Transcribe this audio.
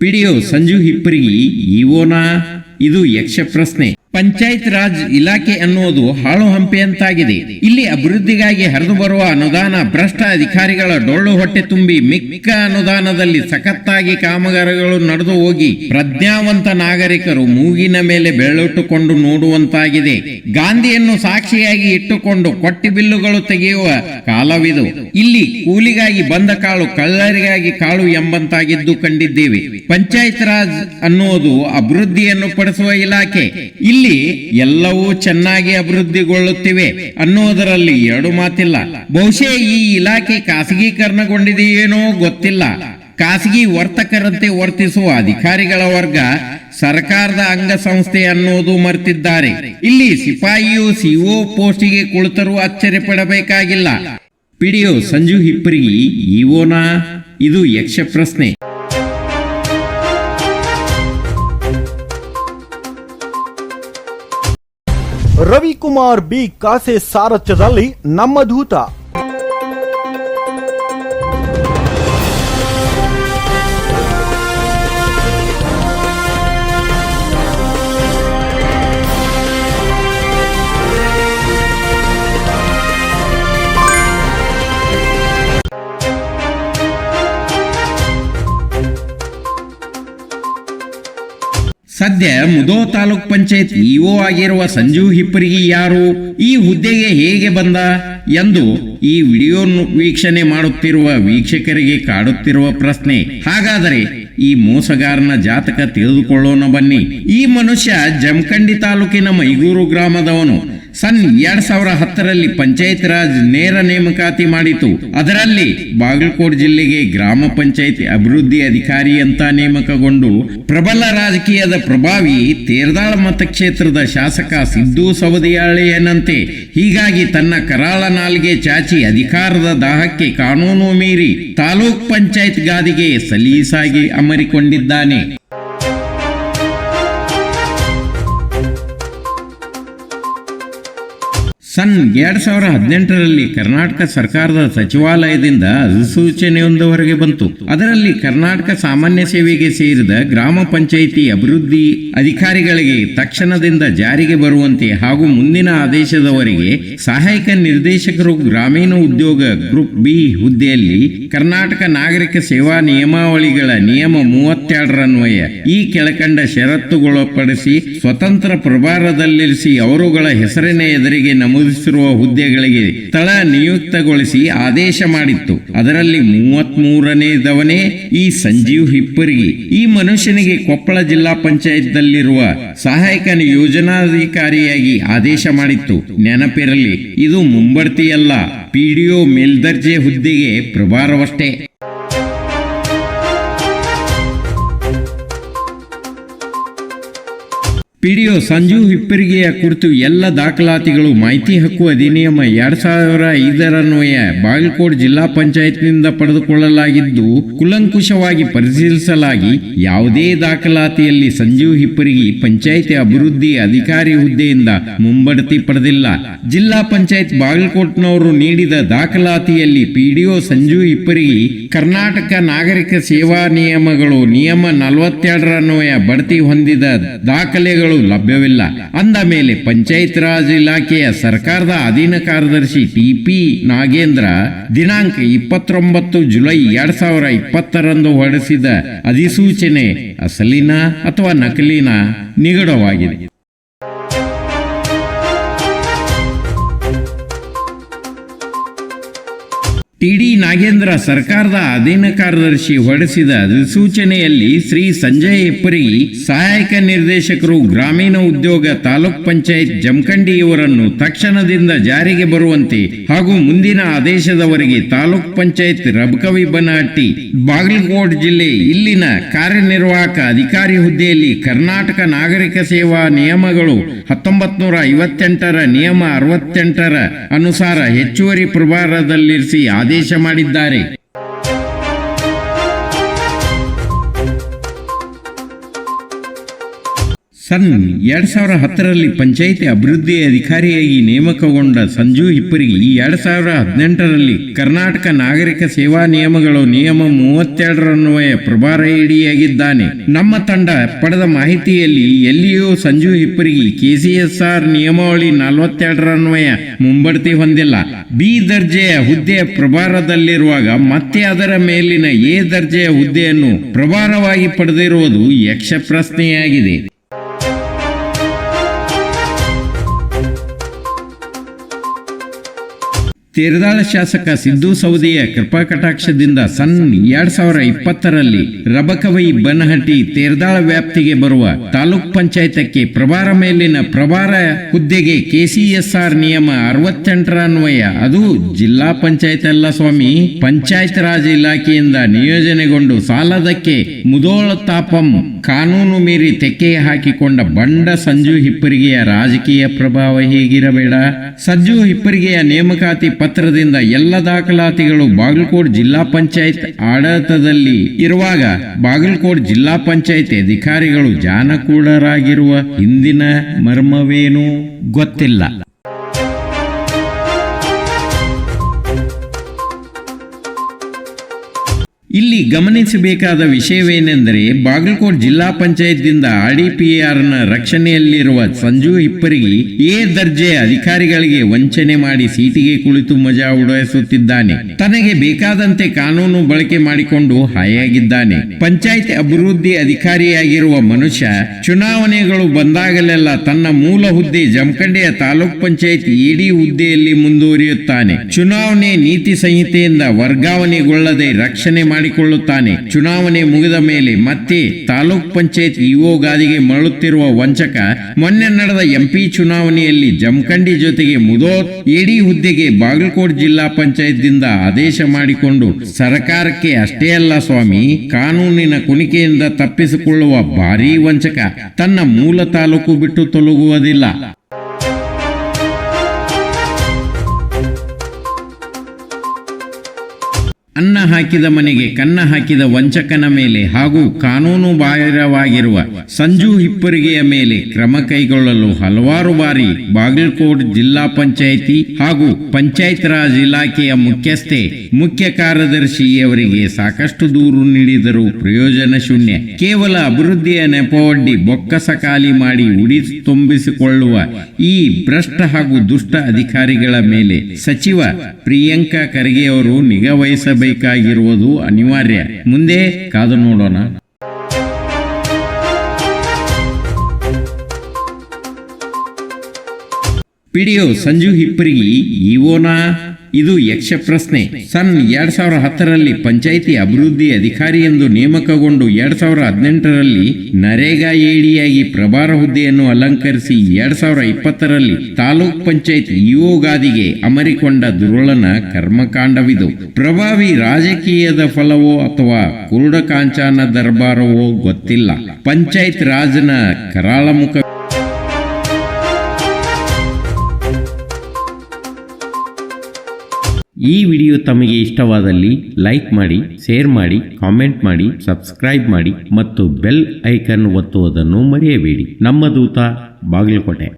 PDO Sanju Hipparagi ಇವೋನಾ? ಇದು ಯಕ್ಷ ಪ್ರಶ್ನೆ. ಪಂಚಾಯತ್ ರಾಜ್ ಇಲಾಖೆ ಅನ್ನೋದು ಹಾಳು ಹಂಪೆಯಂತಾಗಿದೆ. ಇಲ್ಲಿ ಅಭಿವೃದ್ಧಿಗಾಗಿ ಹರಿದು ಬರುವ ಅನುದಾನ ಭ್ರಷ್ಟ ಅಧಿಕಾರಿಗಳ ಡೊಳ್ಳು ಹೊಟ್ಟೆ ತುಂಬಿ ಮಿಕ್ಕ ಅನುದಾನದಲ್ಲಿ ಸಖತ್ತಾಗಿ ಕಾಮಗಾರಿಗಳು ನಡೆದು ಹೋಗಿ ಪ್ರಜ್ಞಾವಂತ ನಾಗರಿಕರು ಮೂಗಿನ ಮೇಲೆ ಬೆರಳಿಟ್ಟುಕೊಂಡು ನೋಡುವಂತಾಗಿದೆ. ಗಾಂಧಿಯನ್ನು ಸಾಕ್ಷಿಯಾಗಿ ಇಟ್ಟುಕೊಂಡು ಕೊಟ್ಟಿ ಬಿಲ್ಲುಗಳು ತೆಗೆಯುವ ಕಾಲವಿದು. ಇಲ್ಲಿ ಕೂಲಿಗಾಗಿ ಬಂದ ಕಾಳು ಕಳ್ಳರಿಗಾಗಿ ಕಾಳು ಎಂಬಂತಾಗಿದ್ದು ಕಂಡಿದ್ದೇವೆ. ಪಂಚಾಯತ್ ರಾಜ್ ಅನ್ನೋದು ಅಭಿವೃದ್ಧಿಯನ್ನು ಪಡಿಸುವ ಇಲಾಖೆ. ಇಲ್ಲಿ ಎಲ್ಲವೂ ಚೆನ್ನಾಗಿ ಅಭಿವೃದ್ಧಿಗೊಳ್ಳುತ್ತಿವೆ ಅನ್ನೋದರಲ್ಲಿ ಎರಡು ಮಾತಿಲ್ಲ. ಬಹುಶಃ ಈ ಇಲಾಖೆ ಖಾಸಗೀಕರಣಗೊಂಡಿದೆಯೇನೋ ಗೊತ್ತಿಲ್ಲ. ಖಾಸಗಿ ವರ್ತಕರಂತೆ ವರ್ತಿಸುವ ಅಧಿಕಾರಿಗಳ ವರ್ಗ ಸರ್ಕಾರದ ಅಂಗಸಂಸ್ಥೆ ಅನ್ನೋದು ಮರೆತಿದ್ದಾರೆ. ಇಲ್ಲಿ ಸಿಪಾಯಿಯು ಸಿಒ ಪೋಸ್ಟಿಗೆ ಕುಳಿತರೂ ಅಚ್ಚರಿ ಪಡಬೇಕಾಗಿಲ್ಲ. ಪಿಡಿಒ ಸಂಜು ಹಿಪ್ಪರಿಗಿ ಇವೋನಾ? ಇದು ಯಕ್ಷ ಪ್ರಶ್ನೆ. ರವಿಕುಮಾರ್ ಬಿ ಕಾಸೆ ಸಾರಥ್ಯದಲ್ಲಿ ನಮ್ಮ ದೂತ. ಸದ್ಯ ಮುಧೋಳ ತಾಲೂಕ್ ಪಂಚಾಯತ್ ಇಒ ಆಗಿರುವ ಸಂಜು ಹಿಪ್ಪರಿಗಿ ಯಾರು? ಈ ಹುದ್ದೆಗೆ ಹೇಗೆ ಬಂದ ಎಂದು ಈ ವಿಡಿಯೋ ವೀಕ್ಷಣೆ ಮಾಡುತ್ತಿರುವ ವೀಕ್ಷಕರಿಗೆ ಕಾಡುತ್ತಿರುವ ಪ್ರಶ್ನೆ. ಹಾಗಾದರೆ ಈ ಮೋಸಗಾರನ ಜಾತಕ ತಿಳಿದುಕೊಳ್ಳೋಣ ಬನ್ನಿ. ಈ ಮನುಷ್ಯ ಜಮಖಂಡಿ ತಾಲೂಕಿನ ಮೈಗೂರು ಗ್ರಾಮದವನು. ಸನ್ 2010ರಲ್ಲಿ ಪಂಚಾಯತ್ ರಾಜ್ ನೇರ ನೇಮಕಾತಿ ಮಾಡಿತು. ಅದರಲ್ಲಿ ಬಾಗಲಕೋಟೆ ಜಿಲ್ಲೆಗೆ ಗ್ರಾಮ ಪಂಚಾಯತ್ ಅಭಿವೃದ್ಧಿ ಅಧಿಕಾರಿ ಅಂತ ನೇಮಕಗೊಂಡು ಪ್ರಬಲ ರಾಜಕೀಯದ ಪ್ರಭಾವಿ ತೇರದಾಳ ಮತಕ್ಷೇತ್ರದ ಶಾಸಕ ಸಿದ್ದು ಸವದಿಯಾಳಿಯನಂತೆ. ಹೀಗಾಗಿ ತನ್ನ ಕರಾಳ ನಾಲ್ಗೆ ಚಾಚಿ ಅಧಿಕಾರದ ದಾಹಕ್ಕೆ ಕಾನೂನು ಮೀರಿ ತಾಲೂಕ್ ಪಂಚಾಯತ್ ಗಾದಿಗೆ ಸಲೀಸಾಗಿ ಅಮರಿಕೊಂಡಿದ್ದಾನೆ. ಸನ್ 2018ರಲ್ಲಿ ಕರ್ನಾಟಕ ಸರ್ಕಾರದ ಸಚಿವಾಲಯದಿಂದ ಅಧಿಸೂಚನೆಯೊಂದು ಹೊರಗೆ ಬಂತು. ಅದರಲ್ಲಿ ಕರ್ನಾಟಕ ಸಾಮಾನ್ಯ ಸೇವೆಗೆ ಸೇರಿದ ಗ್ರಾಮ ಪಂಚಾಯಿತಿ ಅಭಿವೃದ್ಧಿ ಅಧಿಕಾರಿಗಳಿಗೆ ತಕ್ಷಣದಿಂದ ಜಾರಿಗೆ ಬರುವಂತೆ ಹಾಗೂ ಮುಂದಿನ ಆದೇಶದವರೆಗೆ ಸಹಾಯಕ ನಿರ್ದೇಶಕರು ಗ್ರಾಮೀಣ ಉದ್ಯೋಗ ಗ್ರೂಪ್ ಬಿ ಹುದ್ದೆಯಲ್ಲಿ ಕರ್ನಾಟಕ ನಾಗರಿಕ ಸೇವಾ ನಿಯಮಾವಳಿಗಳ ನಿಯಮ 32ರನ್ವಯ ಈ ಕೆಳಕಂಡ ಷರತ್ತುಗೊಳಪಡಿಸಿ ಸ್ವತಂತ್ರ ಪ್ರಭಾರದಲ್ಲಿರಿಸಿ ಅವರುಗಳ ಹೆಸರಿನ ಎದುರಿಗೆ ನಮೂದಿಸಿರುವ ಹುದ್ದೆಗಳಿಗೆ ಸ್ಥಳ ನಿಯುಕ್ತಗೊಳಿಸಿ ಆದೇಶ ಮಾಡಿತ್ತು. ಅದರಲ್ಲಿ 33ನೇದವನೇ ಈ ಸಂಜೀವ್ ಹಿಪ್ಪರಿಗಿ. ಈ ಮನುಷ್ಯನಿಗೆ ಕೊಪ್ಪಳ ಜಿಲ್ಲಾ ಪಂಚಾಯತ್ ದಲ್ಲಿರುವ ಸಹಾಯಕ ಯೋಜನಾಧಿಕಾರಿಯಾಗಿ ಆದೇಶ ಮಾಡಿತ್ತು. ನೆನಪಿರಲಿ, ಇದು ಮುಂಬಡ್ತಿಯಲ್ಲ, ಪಿಡಿಒ ಮೇಲ್ದರ್ಜೆ ಹುದ್ದೆಗೆ ಪ್ರಭಾರವಷ್ಟೇ. ಪಿಡಿಒ ಸಂಜು ಹಿಪ್ಪರಿಗಿಯ ಕುರಿತು ಎಲ್ಲ ದಾಖಲಾತಿಗಳು ಮಾಹಿತಿ ಹಕ್ಕು ಅಧಿನಿಯಮ 2005ರನ್ವಯ ಬಾಗಲಕೋಟೆ ಜಿಲ್ಲಾ ಪಂಚಾಯತ್ನಿಂದ ಪಡೆದುಕೊಳ್ಳಲಾಗಿದ್ದು ಕುಲಂಕುಷವಾಗಿ ಪರಿಶೀಲಿಸಲಾಗಿ ಯಾವುದೇ ದಾಖಲಾತಿಯಲ್ಲಿ ಸಂಜು ಹಿಪ್ಪರಿಗಿ ಪಂಚಾಯತ್ ಅಭಿವೃದ್ಧಿ ಅಧಿಕಾರಿ ಹುದ್ದೆಯಿಂದ ಮುಂಬಡ್ತಿ ಪಡೆದಿಲ್ಲ. ಜಿಲ್ಲಾ ಪಂಚಾಯತ್ ಬಾಗಲಕೋಟ್ನವರು ನೀಡಿದ ದಾಖಲಾತಿಯಲ್ಲಿ ಪಿಡಿಒ ಸಂಜು ಹಿಪ್ಪರಿಗಿ ಕರ್ನಾಟಕ ನಾಗರಿಕ ಸೇವಾ ನಿಯಮಗಳು ನಿಯಮ 42ರನ್ವಯ ಬಡ್ತಿ ಹೊಂದಿದ ದಾಖಲೆಗಳು ಲಭ್ಯವಿಲ್ಲ. ಅಂದ ಮೇಲೆ ಪಂಚಾಯತ್ ರಾಜ್ ಇಲಾಖೆಯ ಸರ್ಕಾರದ ಅಧೀನ ಕಾರ್ಯದರ್ಶಿ ಟಿಪಿ ನಾಗೇಂದ್ರ ದಿನಾಂಕ 29 ಜುಲೈ 2020ರಂದು ಹೊರಡಿಸಿದ ಅಧಿಸೂಚನೆ ಅಸಲಿನ ಅಥವಾ ನಕಲಿನ ನಿಗೂಢವಾಗಿದೆ. ಟಿಡಿ ನಾಗೇಂದ್ರ ಸರ್ಕಾರದ ಅಧೀನ ಕಾರ್ಯದರ್ಶಿ ಹೊರಡಿಸಿದ ಅಧಿಸೂಚನೆಯಲ್ಲಿ ಶ್ರೀ ಸಂಜಯ್ ಹಿಪ್ಪರಿಗಿ ಸಹಾಯಕ ನಿರ್ದೇಶಕರು ಗ್ರಾಮೀಣ ಉದ್ಯೋಗ ತಾಲೂಕ್ ಪಂಚಾಯತ್ ಜಮಖಂಡಿ ಇವರನ್ನು ತಕ್ಷಣದಿಂದ ಜಾರಿಗೆ ಬರುವಂತೆ ಹಾಗೂ ಮುಂದಿನ ಆದೇಶದವರೆಗೆ ತಾಲೂಕ್ ಪಂಚಾಯತ್ ರಬಕವಿ ಬನಹಟ್ಟಿ ಬಾಗಲಕೋಟೆ ಜಿಲ್ಲೆ ಇಲ್ಲಿನ ಕಾರ್ಯನಿರ್ವಾಹಕ ಅಧಿಕಾರಿ ಹುದ್ದೆಯಲ್ಲಿ ಕರ್ನಾಟಕ ನಾಗರಿಕ ಸೇವಾ ನಿಯಮಗಳು 1958ರ ನಿಯಮ 68ರ ಅನುಸಾರ ಹೆಚ್ಚುವರಿ ಪ್ರಭಾರದಲ್ಲಿರಿಸಿ ಆದೇಶ ಮಾಡಿದ್ದಾರೆ. ಸನ್ 2010ರಲ್ಲಿ ಪಂಚಾಯಿತಿ ಅಭಿವೃದ್ಧಿ ಅಧಿಕಾರಿಯಾಗಿ ನೇಮಕಗೊಂಡ ಸಂಜು ಹಿಪ್ಪರಗಿ 2018ರಲ್ಲಿ ಕರ್ನಾಟಕ ನಾಗರಿಕ ಸೇವಾ ನಿಯಮಗಳು ನಿಯಮ 32ರನ್ವಯ ಪ್ರಭಾರ ಹಿಡಿಯಾಗಿದ್ದಾನೆ. ನಮ್ಮ ತಂಡ ಪಡೆದ ಮಾಹಿತಿಯಲ್ಲಿ ಎಲ್ಲಿಯೂ ಸಂಜು ಹಿಪ್ಪರಗಿ ಕೆಸಿಎಸ್ಆರ್ ನಿಯಮಾವಳಿ 42ರನ್ವಯ ಮುಂಬಡ್ತಿ ಹೊಂದಿಲ್ಲ. ಬಿ ದರ್ಜೆಯ ಹುದ್ದೆಯ ಪ್ರಭಾರದಲ್ಲಿರುವಾಗ ಮತ್ತೆ ಅದರ ಮೇಲಿನ ಎ ದರ್ಜೆಯ ಹುದ್ದೆಯನ್ನು ಪ್ರಭಾರವಾಗಿ ಪಡೆದಿರುವುದು ಯಕ್ಷ ಪ್ರಶ್ನೆಯಾಗಿದೆ. ತೇರದಾಳ ಶಾಸಕ ಸಿದ್ದು ಸೌದಿಯ ಕೃಪಾ ಕಟಾಕ್ಷದಿಂದ ಸನ್ 2020ರಲ್ಲಿ ರಬಕವೈ ಬನಹಟ್ಟಿ ತೇರದಾಳ ವ್ಯಾಪ್ತಿಗೆ ಬರುವ ತಾಲೂಕ್ ಪಂಚಾಯತಕ್ಕೆ ಪ್ರಭಾರ ಮೇಲಿನ ಪ್ರಭಾರ ಹುದ್ದೆಗೆ ಕೆಸಿಎಸ್ಆರ್ ನಿಯಮ 68ರನ್ವಯ, ಅದು ಜಿಲ್ಲಾ ಪಂಚಾಯತ್ ಅಲ್ಲ ಸ್ವಾಮಿ, ಪಂಚಾಯತ್ ರಾಜ್ ಇಲಾಖೆಯಿಂದ ನಿಯೋಜನೆಗೊಂಡು ಸಾಲದಕ್ಕೆ ಮುದೋಳ ತಾಪಂ ಕಾನೂನು ಮೀರಿ ತೆಕ್ಕೆ ಹಾಕಿಕೊಂಡ ಬಂಡ ಸಂಜು ಹಿಪ್ಪರಿಗೆಯ ರಾಜಕೀಯ ಪ್ರಭಾವ ಹೇಗಿರಬೇಡ. ಸಂಜು ಹಿಪ್ಪರಿಗೆಯ ನೇಮಕಾತಿ ಪತ್ರದಿಂದ ಎಲ್ಲ ದಾಖಲಾತಿಗಳು ಬಾಗಲಕೋಟ್ ಜಿಲ್ಲಾ ಪಂಚಾಯತ್ ಆಡಳಿತದಲ್ಲಿ ಇರುವಾಗ ಬಾಗಲಕೋಟ್ ಜಿಲ್ಲಾ ಪಂಚಾಯತ್ ಅಧಿಕಾರಿಗಳು ಜಾನಕೂಡರಾಗಿರುವ ಹಿಂದಿನ ಮರ್ಮವೇನೂ ಗೊತ್ತಿಲ್ಲ. ಇಲ್ಲಿ ಗಮನಿಸಬೇಕಾದ ವಿಷಯವೇನೆಂದರೆ, ಬಾಗಲಕೋಟ್ ಜಿಲ್ಲಾ ಪಂಚಾಯತ್ದಿಂದ ಆರ್ಡಿಪಿಆರ್ನ ರಕ್ಷಣೆಯಲ್ಲಿರುವ ಸಂಜು ಹಿಪ್ಪರಗಿ ಎ ದರ್ಜೆಯ ಅಧಿಕಾರಿಗಳಿಗೆ ವಂಚನೆ ಮಾಡಿ ಸೀಟಿಗೆ ಕುಳಿತು ಮಜಾ ಉಡಾಯಿಸುತ್ತಿದ್ದಾನೆ. ತನಗೆ ಬೇಕಾದಂತೆ ಕಾನೂನು ಬಳಕೆ ಮಾಡಿಕೊಂಡು ಹಾಯಾಗಿದ್ದಾನೆ. ಪಂಚಾಯತ್ ಅಭಿವೃದ್ಧಿ ಅಧಿಕಾರಿಯಾಗಿರುವ ಮನುಷ್ಯ ಚುನಾವಣೆಗಳು ಬಂದಾಗಲೆಲ್ಲ ತನ್ನ ಮೂಲ ಹುದ್ದೆ ಜಮಖಂಡಿಯ ತಾಲೂಕ್ ಪಂಚಾಯತ್ ಎಡಿ ಹುದ್ದೆಯಲ್ಲಿ ಮುಂದುವರಿಯುತ್ತಾನೆ. ಚುನಾವಣೆ ನೀತಿ ಸಂಹಿತೆಯಿಂದ ವರ್ಗಾವಣೆಗೊಳ್ಳದೆ ರಕ್ಷಣೆ ಮಾಡಿಕೊಳ್ಳುತ್ತಾನೆ. ಚುನಾವಣೆ ಮುಗಿದ ಮೇಲೆ ಮತ್ತೆ ತಾಲೂಕ್ ಪಂಚಾಯತ್ ಇಒ ಗಾದಿಗೆ ಮರಳುತ್ತಿರುವ ವಂಚಕ ಮೊನ್ನೆ ನಡೆದ ಎಂಪಿ ಚುನಾವಣೆಯಲ್ಲಿ ಜಮಖಂಡಿ ಜೊತೆಗೆ ಮುದೋಳ್ ಎಡಿ ಹುದ್ದೆಗೆ ಬಾಗಲಕೋಟ್ ಜಿಲ್ಲಾ ಪಂಚಾಯತ್ ದಿಂದ ಆದೇಶ ಮಾಡಿಕೊಂಡು ಸರ್ಕಾರಕ್ಕೆ ಅಷ್ಟೇ ಅಲ್ಲ ಸ್ವಾಮಿ, ಕಾನೂನಿನ ಕುಣಿಕೆಯಿಂದ ತಪ್ಪಿಸಿಕೊಳ್ಳುವ ಭಾರೀ ವಂಚಕ ತನ್ನ ಮೂಲ ತಾಲೂಕು ಬಿಟ್ಟು ತೊಲಗುವುದಿಲ್ಲ. ಅನ್ನ ಹಾಕಿದ ಮನೆಗೆ ಕನ್ನ ಹಾಕಿದ ವಂಚಕನ ಮೇಲೆ ಹಾಗೂ ಕಾನೂನು ಬಾಹಿರವಾಗಿರುವ ಸಂಜು ಹಿಪ್ಪರಿಗೆಯ ಮೇಲೆ ಕ್ರಮ ಕೈಗೊಳ್ಳಲು ಹಲವಾರು ಬಾರಿ ಬಾಗಲಕೋಟ್ ಜಿಲ್ಲಾ ಪಂಚಾಯಿತಿ ಹಾಗೂ ಪಂಚಾಯತ್ ರಾಜ್ ಇಲಾಖೆಯ ಮುಖ್ಯಸ್ಥೆ ಮುಖ್ಯ ಕಾರ್ಯದರ್ಶಿಯವರಿಗೆ ಸಾಕಷ್ಟು ದೂರು ನೀಡಿದರೂ ಪ್ರಯೋಜನ ಶೂನ್ಯ. ಕೇವಲ ಅಭಿವೃದ್ಧಿಯ ನೆಪವೊಡ್ಡಿ ಬೊಕ್ಕಸ ಖಾಲಿ ಮಾಡಿ ಉಡಿ ತುಂಬಿಸಿಕೊಳ್ಳುವ ಈ ಭ್ರಷ್ಟ ಹಾಗೂ ದುಷ್ಟ ಅಧಿಕಾರಿಗಳ ಮೇಲೆ ಸಚಿವ ಪ್ರಿಯಾಂಕಾ ಖರ್ಗೆ ಅವರು ನಿಗಾ ವಹಿಸಬೇಕಾಗಿರುವುದು ಅನಿವಾರ್ಯ. ಮುಂದೆ ಕಾದು ನೋಡೋಣ. ಪಿಡಿಒ ಸಂಜು ಹಿಪ್ಪರಗಿ ಇಒನ ಇದು ಯಕ್ಷ ಪ್ರಶ್ನೆ. ಸನ್ 2010ರಲ್ಲಿ ಪಂಚಾಯಿತಿ ಅಭಿವೃದ್ಧಿ ಅಧಿಕಾರಿ ಎಂದು ನೇಮಕಗೊಂಡು 2018ರಲ್ಲಿ ನರೇಗಾ ಎಡಿಯಾಗಿ ಪ್ರಭಾರ ಹುದ್ದೆಯನ್ನು ಅಲಂಕರಿಸಿ 2020ರಲ್ಲಿ ತಾಲೂಕ್ ಪಂಚಾಯತ್ ಇಒ ಗಾದಿಗೆ ಅಮರಿಕೊಂಡ ದುರುಳನ ಕರ್ಮಕಾಂಡವಿದು. ಪ್ರಭಾವಿ ರಾಜಕೀಯದ ಫಲವೋ ಅಥವಾ ಕುರುಡ ಕಾಂಚಾನ ದರ್ಬಾರವೋ ಗೊತ್ತಿಲ್ಲ. ಪಂಚಾಯತ್ ರಾಜ್ನ ಕರಾಳ ಮುಖ. ಈ ವಿಡಿಯೋ ತಮಗೆ ಇಷ್ಟವಾದಲ್ಲಿ ಲೈಕ್ ಮಾಡಿ, ಶೇರ್ ಮಾಡಿ, ಕಾಮೆಂಟ್ ಮಾಡಿ, ಸಬ್ಸ್ಕ್ರೈಬ್ ಮಾಡಿ ಮತ್ತು ಬೆಲ್ ಐಕನ್ ಒತ್ತುವುದನ್ನು ಮರೆಯಬೇಡಿ. ನಮ್ಮ ದೂತ ಬಾಗಲಕೋಟೆ.